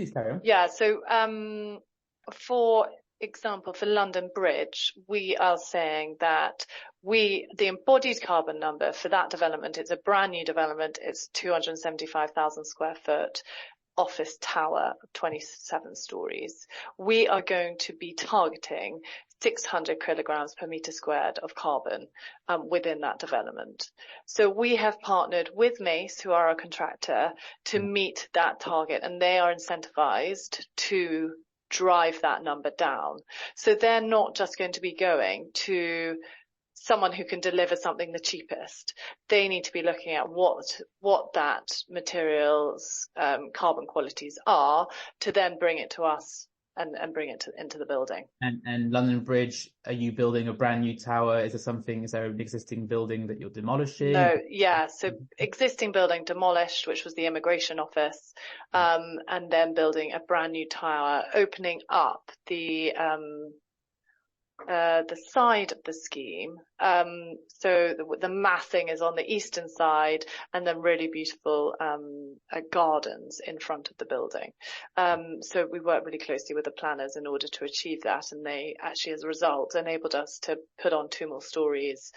Please carry on. Yeah, so for example, for London Bridge, we are saying that the embodied carbon number for that development, it's a brand new development, it's 275,000 square foot office tower, 27 stories. We are going to be targeting 600 kilograms per meter squared of carbon within that development. So we have partnered with Mace, who are our contractor, to meet that target, and they are incentivized to drive that number down. So they're not just going to be going to someone who can deliver something the cheapest. They need to be looking at what that material's carbon qualities are to then bring it to us and bring it into the building. And London Bridge, are you building a brand new tower? Is there an existing building that you're demolishing? No, yeah. So existing building demolished, which was the immigration office, and then building a brand new tower, opening up the side of the scheme. So the massing is on the eastern side, and then really beautiful gardens in front of the building. So we worked really closely with the planners in order to achieve that, and they actually, as a result, enabled us to put on 2 more stories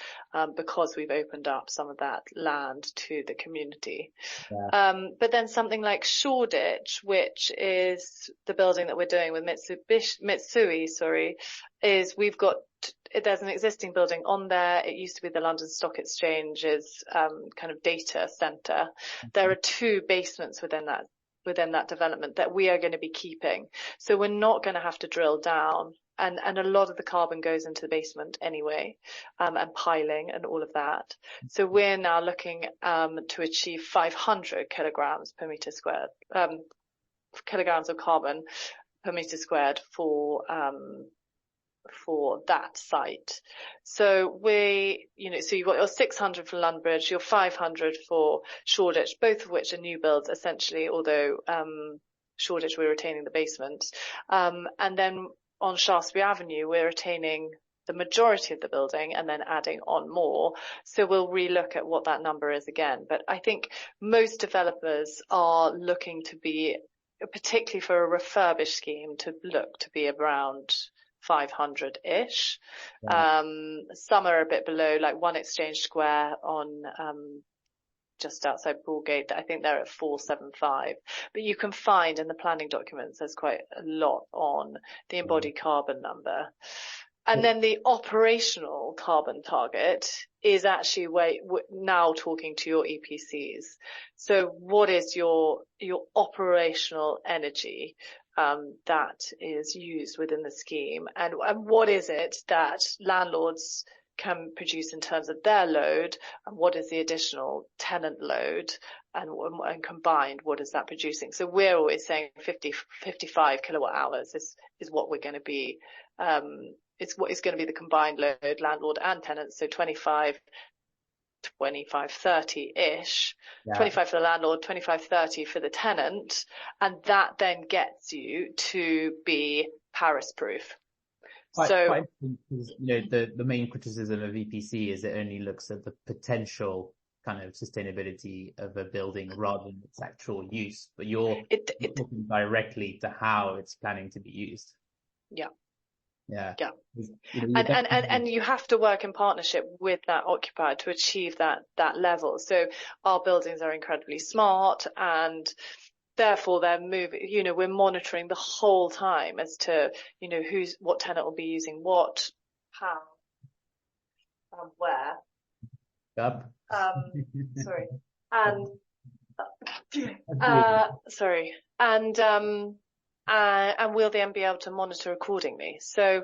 because we've opened up some of that land to the community. Yeah. But then something like Shoreditch, which is the building that we're doing with Mitsui, is there's an existing building on there. It used to be the London Stock Exchange's kind of data center. There are 2 basements within that development that we are going to be keeping. So we're not going to have to drill down, and a lot of the carbon goes into the basement anyway, and piling and all of that. So we're now looking to achieve 500 kilograms per meter squared, kilograms of carbon per meter squared for that site. So so you've got your 600 for London Bridge, your 500 for Shoreditch, both of which are new builds essentially, although Shoreditch we're retaining the basement. And then on Shaftesbury Avenue, we're retaining the majority of the building and then adding on more. So we'll relook at what that number is again. But I think most developers are looking to be, particularly for a refurbished scheme, to look to be around 500-ish. Right. Some are a bit below, like One Exchange Square on just outside Broadgate. I think they're at 475. But you can find in the planning documents there's quite a lot on the embodied carbon number. And then the operational carbon target is actually where we're now talking to your EPCs. So what is your operational energy that is used within the scheme, and what is it that landlords can produce in terms of their load, and what is the additional tenant load, and combined, what is that producing? So we're always saying 55 kilowatt hours is what we're going to be, it's what is going to be the combined load, landlord and tenants. So 25, 30-ish, yeah. 25 for the landlord, 25, 30 for the tenant. And that then gets you to be Paris proof. Quite, the main criticism of EPC is it only looks at the potential kind of sustainability of a building rather than its actual use, but you're talking directly to how it's planning to be used. Yeah. Yeah. Yeah. And you have to work in partnership with that occupier to achieve that level. So our buildings are incredibly smart, and therefore they're moving, we're monitoring the whole time as to, what tenant will be using what, how, where. Yep. Sorry. And, sorry. And we'll then be able to monitor accordingly. So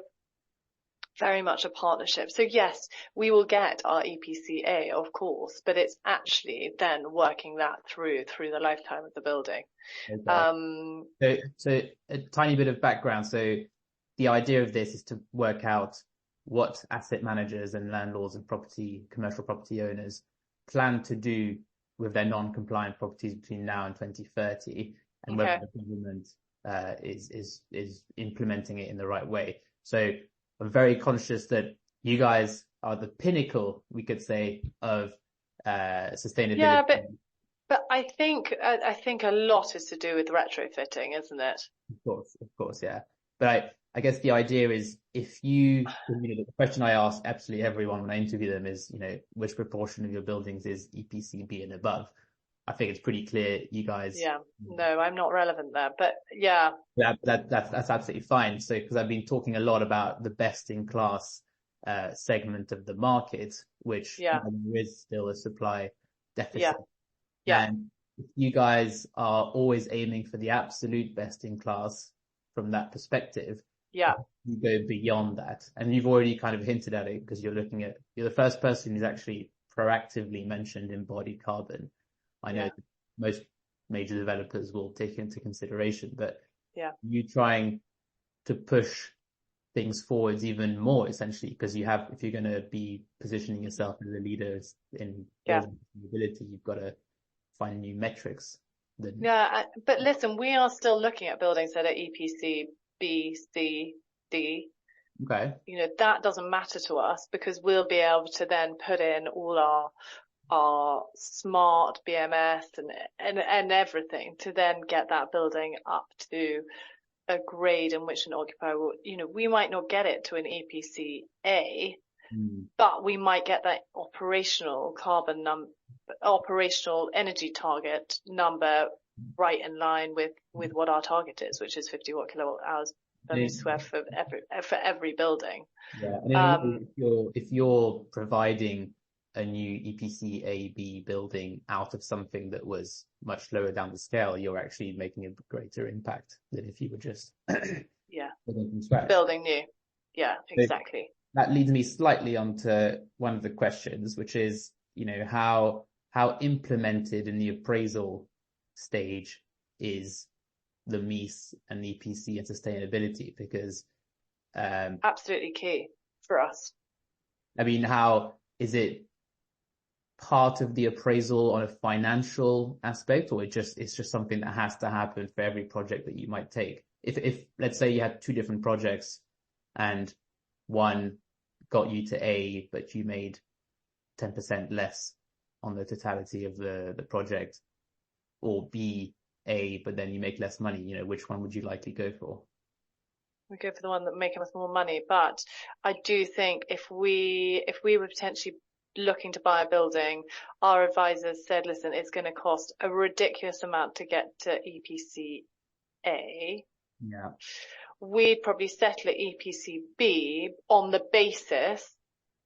very much a partnership. So yes, we will get our EPCA, of course, but it's actually then working that through the lifetime of the building. Okay. So a tiny bit of background. So the idea of this is to work out what asset managers and landlords and commercial property owners plan to do with their non-compliant properties between now and 2030, and whether the government is implementing it in the right way. So I'm very conscious that you guys are the pinnacle, we could say, of sustainability. Yeah, but But I think a lot is to do with retrofitting, isn't it? Of course, yeah. But I guess the idea is if you, the question I ask absolutely everyone when I interview them is, which proportion of your buildings is EPC-B and above? I think it's pretty clear you guys. Yeah. No, I'm not relevant there, but yeah. That's absolutely fine. So, because I've been talking a lot about the best in class segment of the market, which Yeah. there is still a supply deficit. Yeah. Yeah. And you guys are always aiming for the absolute best in class from that perspective. Yeah. You go beyond that. And you've already kind of hinted at it because you're the first person who's actually proactively mentioned embodied carbon. I know most major developers will take it into consideration, but you trying to push things forwards even more essentially because if you're going to be positioning yourself as a leader in building sustainability, you've got to find new metrics. But listen, we are still looking at buildings that are EPC B, C, D. Okay. That doesn't matter to us because we'll be able to then put in all our smart BMS and everything to then get that building up to a grade in which an occupier will, we might not get it to an EPC A, but we might get that operational operational energy target number right in line with what our target is, which is 50 watt kilowatt hours per meter square for every building. Yeah. And if you're providing a new EPC A/B building out of something that was much lower down the scale, you're actually making a greater impact than if you were just building from scratch. Building new. Yeah, exactly. So that leads me slightly onto one of the questions, which is, how implemented in the appraisal stage is the MEES and EPC and sustainability? Because absolutely key for us. I mean, how is it part of the appraisal on a financial aspect, or it's just something that has to happen for every project that you might take? If let's say you had two different projects and one got you to A, but you made 10% less on the totality of the project, or B, A, but then you make less money, which one would you likely go for? We go for the one that making us more money, but I do think if we were potentially looking to buy a building, our advisors said, listen, it's going to cost a ridiculous amount to get to EPC A. Yeah. We'd probably settle at EPC B on the basis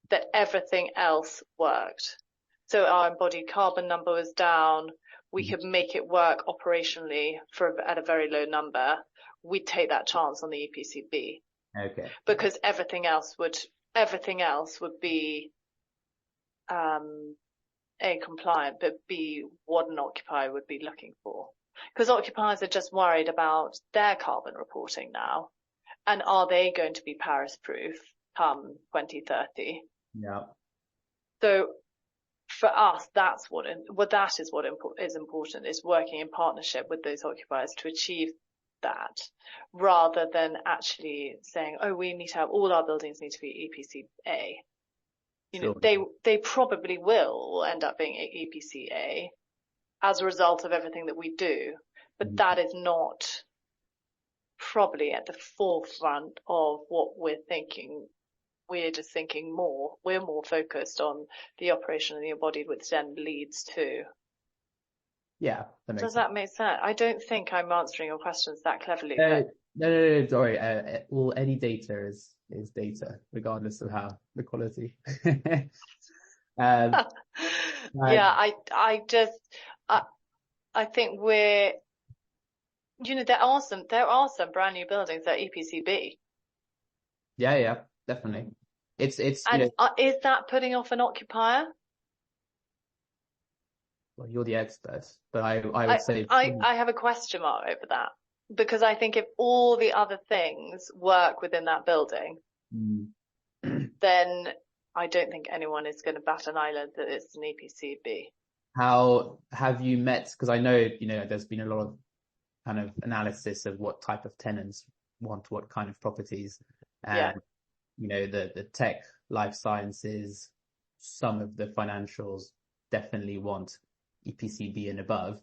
that everything else worked. So our embodied carbon number was down. We could make it work operationally at a very low number. We'd take that chance on the EPC B. Okay. Because everything else would be A, compliant, but B, what an occupier would be looking for. Because occupiers are just worried about their carbon reporting now. And are they going to be Paris proof come 2030? Yeah. So for us, that is what is important, is working in partnership with those occupiers to achieve that, rather than actually saying, oh, we need to have all our buildings need to be EPC A. Sure. They probably will end up being EPC A as a result of everything that we do, but that is not probably at the forefront of what we're thinking. We're just thinking we're more focused on the operation and the embodied, which then leads to. Yeah. Does that make sense? I don't think I'm answering your questions that cleverly. No, sorry. Well, any data is data, regardless of how the quality. Yeah, I think we're, there are some brand new buildings that are EPC-B. Yeah, definitely. It's is that putting off an occupier? Well, you're the expert, but I would say I have a question mark over that, because I think if all the other things work within that building, then I don't think anyone is going to bat an eyelid that it's an EPC-B. How have you met? Because I know, there's been a lot of kind of analysis of what type of tenants want what kind of properties. And, the tech, life sciences, some of the financials definitely want EPCB and above.